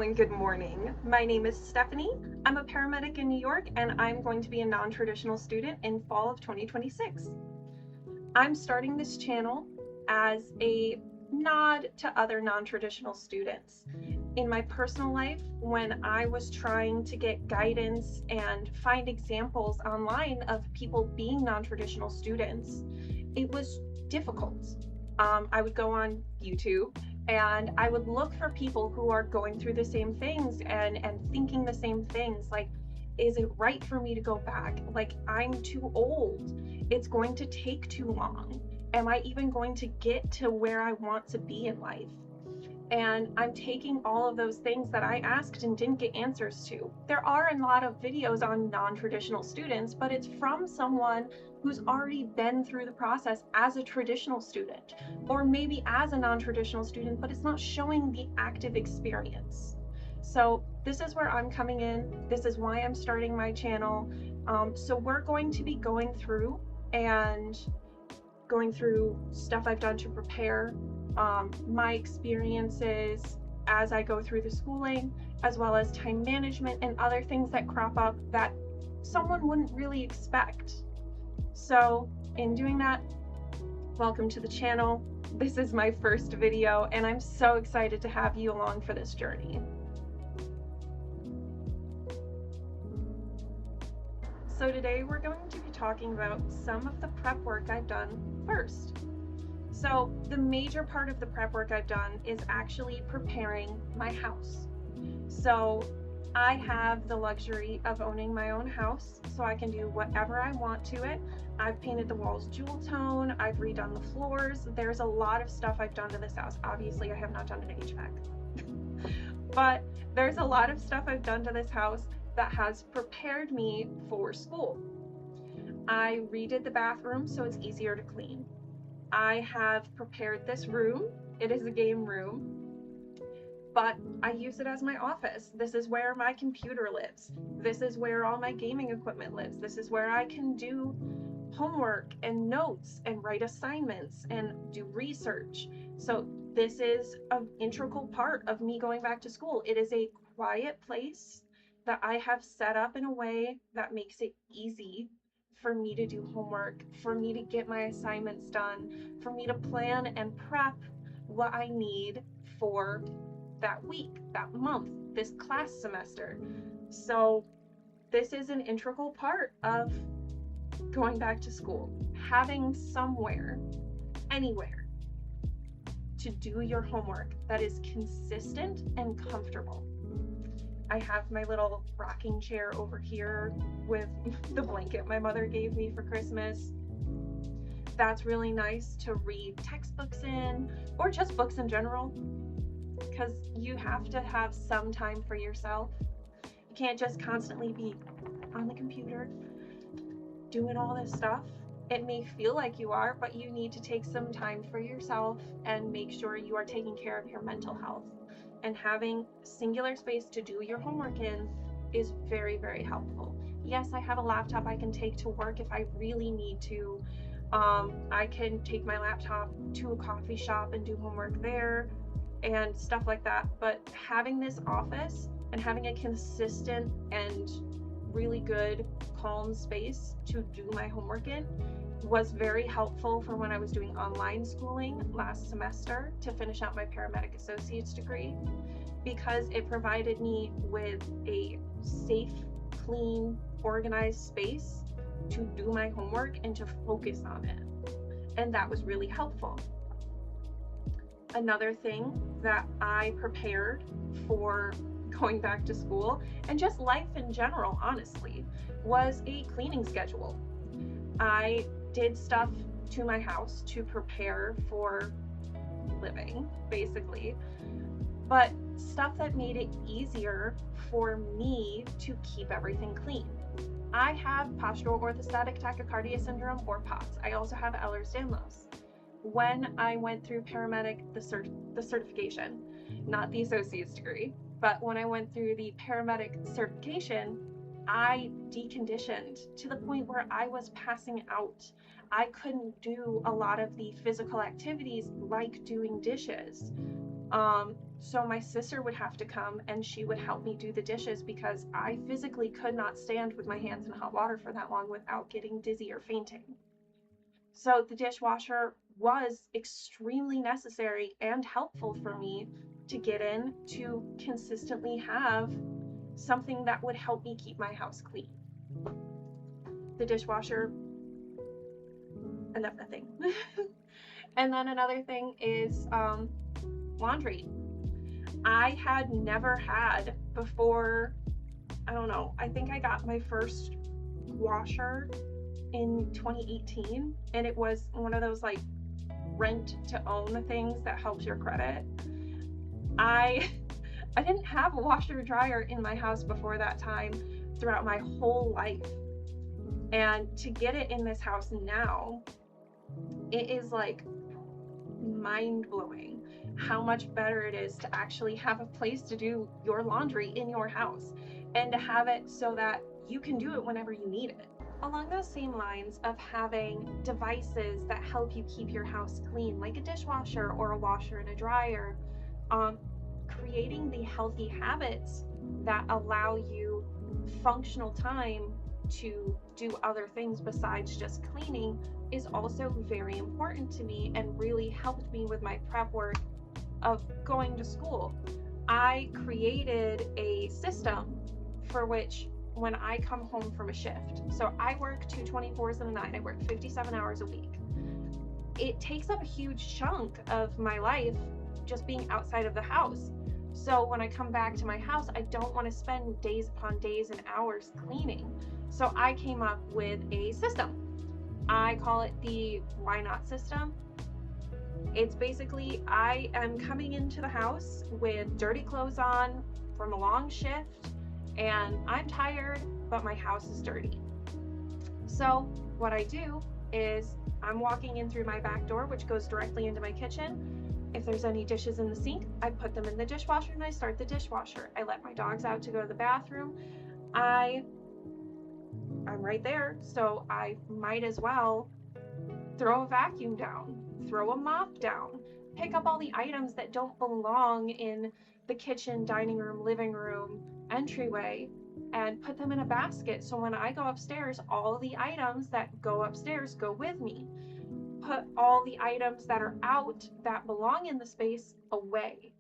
and good morning. My name is Stephanie. I'm a paramedic in New York, and I'm going to be a non-traditional student in fall of 2026. I'm starting this channel as a nod to other non-traditional students. In my personal life, when I was trying to get guidance and find examples online of people being non-traditional students, it was difficult. I would go on YouTube and I would look for people who are going through the same things and thinking the same things. Like, is it right for me to go back? Like, I'm too old. It's going to take too long. Am I even going to get to where I want to be in life? And I'm taking all of those things that I asked and didn't get answers to. There are a lot of videos on non-traditional students, but it's from someone who's already been through the process as a traditional student, or maybe as a non-traditional student, but it's not showing the active experience. So this is where I'm coming in. This is why I'm starting my channel. So we're going to be going through stuff I've done to prepare, my experiences as I go through the schooling, as well as time management and other things that crop up that someone wouldn't really expect. So in doing that, welcome to the channel. This is my first video, and I'm so excited to have you along for this journey. So today we're going to be talking about some of the prep work I've done first. So the major part of the prep work I've done is actually preparing my house. So I have the luxury of owning my own house, so I can do whatever I want to it. I've painted the walls jewel tone, I've redone the floors. There's a lot of stuff I've done to this house. Obviously, I have not done an HVAC. But there's a lot of stuff I've done to this house that has prepared me for school. I redid the bathroom so it's easier to clean. I have prepared this room. It is a game room, but I use it as my office. This is where my computer lives. This is where all my gaming equipment lives. This is where I can do homework and notes and write assignments and do research. So this is an integral part of me going back to school. It is a quiet place that I have set up in a way that makes it easy for me to do homework, for me to get my assignments done, for me to plan and prep what I need for that week, that month, this class semester. So this is an integral part of going back to school, having somewhere, anywhere, to do your homework that is consistent and comfortable. I have my little rocking chair over here with the blanket my mother gave me for Christmas. That's really nice to read textbooks in, or just books in general, because you have to have some time for yourself. You can't just constantly be on the computer doing all this stuff. It may feel like you are, but you need to take some time for yourself and make sure you are taking care of your mental health. And having singular space to do your homework in is very, very helpful. Yes, I have a laptop I can take to work if I really need to. I can take my laptop to a coffee shop and do homework there and stuff like that. But having this office and having a consistent and really good, calm space to do my homework in was very helpful for when I was doing online schooling last semester to finish out my paramedic associate's degree, because it provided me with a safe, clean, organized space to do my homework and to focus on it. And that was really helpful. Another thing that I prepared for going back to school, and just life in general, honestly, was a cleaning schedule. I did stuff to my house to prepare for living, basically, but stuff that made it easier for me to keep everything clean. I have postural orthostatic tachycardia syndrome, or POTS. I also have Ehlers-Danlos. When I went through paramedic, the certification, not the associate's degree, but when I went through the paramedic certification, I deconditioned to the point where I was passing out. I couldn't do a lot of the physical activities like doing dishes. So my sister would have to come and she would help me do the dishes because I physically could not stand with my hands in hot water for that long without getting dizzy or fainting. So the dishwasher was extremely necessary and helpful for me to get in to consistently have something that would help me keep my house clean. The dishwasher, another thing. And then another thing is laundry. I had never had before, I don't know, I think I got my first washer in 2018, and it was one of those like rent to own things that helps your credit. I I didn't have a washer or dryer in my house before that time throughout my whole life. And to get it in this house now, it is like mind-blowing how much better it is to actually have a place to do your laundry in your house and to have it so that you can do it whenever you need it. Along those same lines of having devices that help you keep your house clean, like a dishwasher or a washer and a dryer, creating the healthy habits that allow you functional time to do other things besides just cleaning is also very important to me and really helped me with my prep work of going to school. I created a system for which when I come home from a shift, so I work 2 24s and a 9, I work 57 hours a week. It takes up a huge chunk of my life just being outside of the house. So when I come back to my house, I don't want to spend days upon days and hours cleaning. So I came up with a system. I call it the why not system. It's basically I am coming into the house with dirty clothes on from a long shift and I'm tired, but my house is dirty. So what I do is I'm walking in through my back door, which goes directly into my kitchen. If there's any dishes in the sink, I put them in the dishwasher and I start the dishwasher. I let my dogs out to go to the bathroom. I'm right there, so I might as well throw a vacuum down, throw a mop down, pick up all the items that don't belong in the kitchen, dining room, living room, entryway, and put them in a basket. So when I go upstairs, all the items that go upstairs go with me. Put all the items that are out that belong in the space away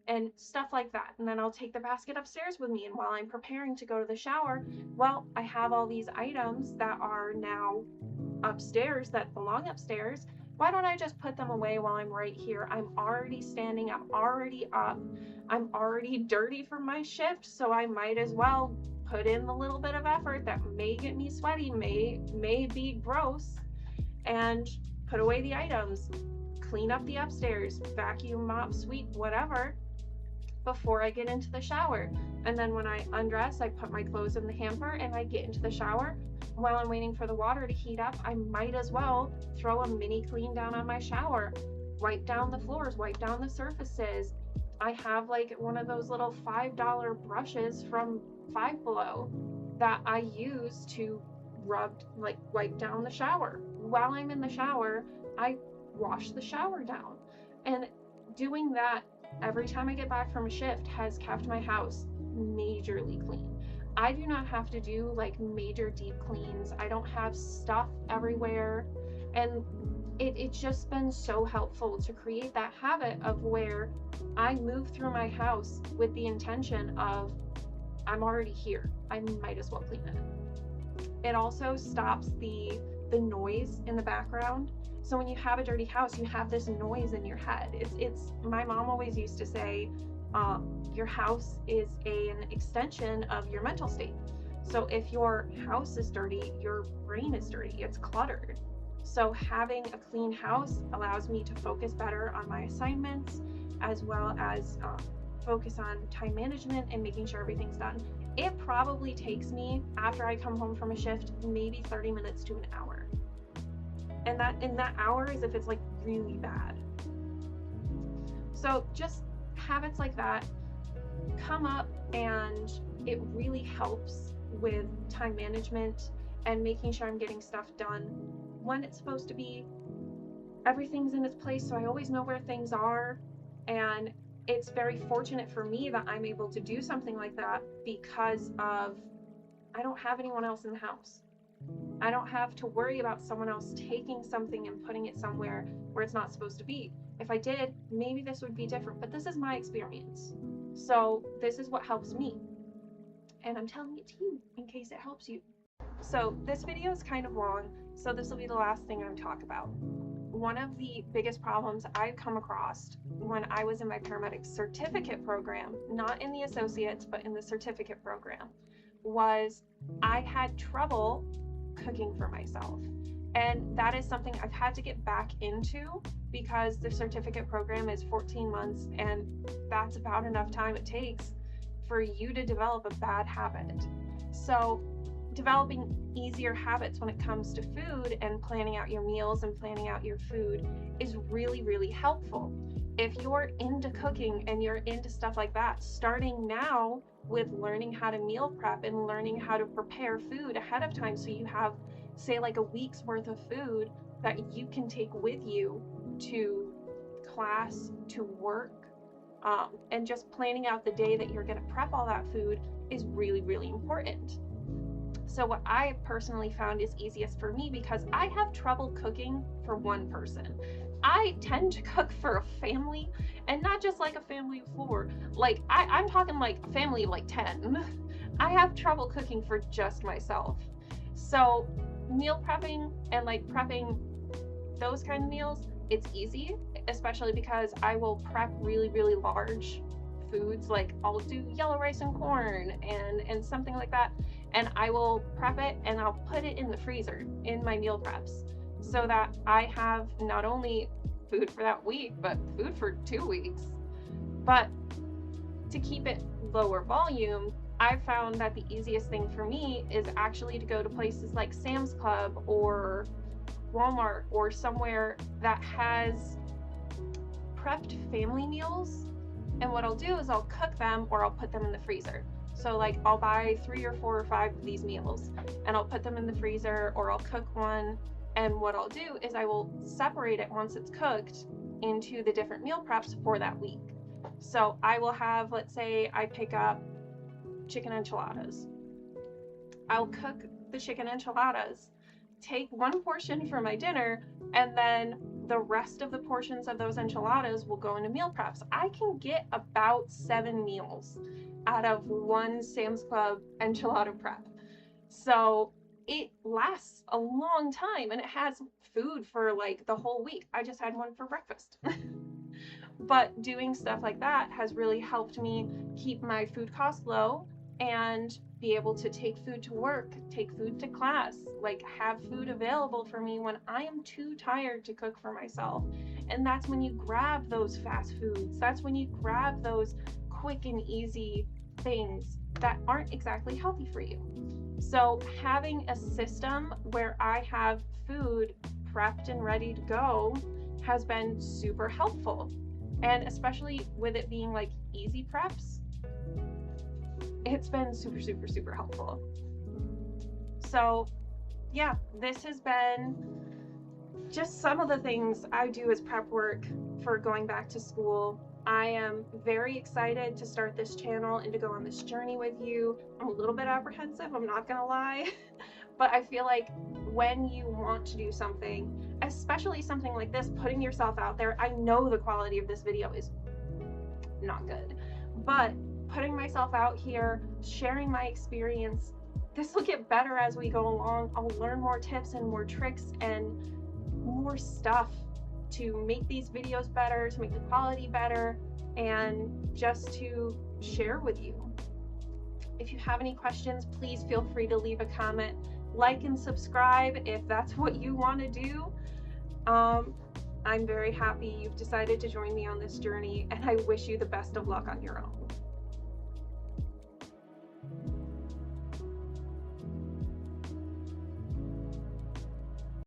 and stuff like that. And then I'll take the basket upstairs with me. And while I'm preparing to go to the shower, well, I have all these items that are now upstairs that belong upstairs. Why don't I just put them away while I'm right here? I'm already standing, I'm already up, I'm already dirty from my shift, so I might as well put in the little bit of effort that may get me sweaty, may be gross, and put away the items, clean up the upstairs, vacuum, mop, sweep, whatever, before I get into the shower. And then when I undress, I put my clothes in the hamper and I get into the shower. While I'm waiting for the water to heat up, I might as well throw a mini clean down on my shower, wipe down the floors, wipe down the surfaces. I have like one of those little $5 brushes from Five Below that I use to wipe down the shower. While I'm in the shower, I wash the shower down. And doing that every time I get back from a shift has kept my house majorly clean. I do not have to do like major deep cleans. I don't have stuff everywhere. And it's just been so helpful to create that habit of where I move through my house with the intention of I'm already here. I might as well clean it. It also stops the noise in the background. So when you have a dirty house, you have this noise in your head. It's my mom always used to say, your house is an extension of your mental state. So if your house is dirty, your brain is dirty, it's cluttered. So having a clean house allows me to focus better on my assignments, as well as focus on time management and making sure everything's done. It probably takes me, after I come home from a shift, maybe 30 minutes to an hour. And that in that hour is if it's like really bad. So just habits like that come up and it really helps with time management and making sure I'm getting stuff done when it's supposed to be. Everything's in its place, so I always know where things are, and it's very fortunate for me that I'm able to do something like that because of I don't have anyone else in the house. I don't have to worry about someone else taking something and putting it somewhere where it's not supposed to be. If I did, maybe this would be different, but this is my experience. So this is what helps me. And I'm telling it to you in case it helps you. So this video is kind of long, so this will be the last thing I talk about. One of the biggest problems I've come across when I was in my paramedic certificate program, not in the associates, but in the certificate program, was I had trouble cooking for myself. And that is something I've had to get back into because the certificate program is 14 months, and that's about enough time it takes for you to develop a bad habit. So developing easier habits when it comes to food and planning out your meals and planning out your food is really, really helpful. If you're into cooking and you're into stuff like that, starting now with learning how to meal prep and learning how to prepare food ahead of time so you have, say, like a week's worth of food that you can take with you to class, to work, and just planning out the day that you're going to prep all that food is really, really important. So what I personally found is easiest for me because I have trouble cooking for one person. I tend to cook for a family, and not just like a family of 4. Like I'm talking like a family of like 10. I have trouble cooking for just myself. So meal prepping and like prepping those kind of meals, it's easy, especially because I will prep really, really large foods. Like I'll do yellow rice and corn and something like that, and I will prep it and I'll put it in the freezer in my meal preps so that I have not only food for that week but food for 2 weeks. But to keep it lower volume, I've found that the easiest thing for me is actually to go to places like Sam's Club or Walmart or somewhere that has prepped family meals. And what I'll do is I'll cook them or I'll put them in the freezer. So like I'll buy 3 or 4 or 5 of these meals and I'll put them in the freezer, or I'll cook one. And what I'll do is I will separate it once it's cooked into the different meal preps for that week. So I will have, let's say I pick up chicken enchiladas. I'll cook the chicken enchiladas, take one portion for my dinner, and then the rest of the portions of those enchiladas will go into meal preps. I can get about 7 meals out of one Sam's Club enchilada prep. So it lasts a long time and it has food for like the whole week. I just had one for breakfast. But doing stuff like that has really helped me keep my food costs low and be able to take food to work, take food to class, like have food available for me when I am too tired to cook for myself. And that's when you grab those fast foods. That's when you grab those quick and easy things that aren't exactly healthy for you. So having a system where I have food prepped and ready to go has been super helpful. And especially with it being like easy preps, it's been super, super, super helpful. So yeah, this has been just some of the things I do as prep work for going back to school. I am very excited to start this channel and to go on this journey with you. I'm a little bit apprehensive, I'm not gonna lie, but I feel like when you want to do something, especially something like this, putting yourself out there, I know the quality of this video is not good, but putting myself out here, sharing my experience, this will get better as we go along. I'll learn more tips and more tricks and more stuff to make these videos better, to make the quality better, and just to share with you. If you have any questions, please feel free to leave a comment, like and subscribe if that's what you want to do. I'm very happy you've decided to join me on this journey, and I wish you the best of luck on your own.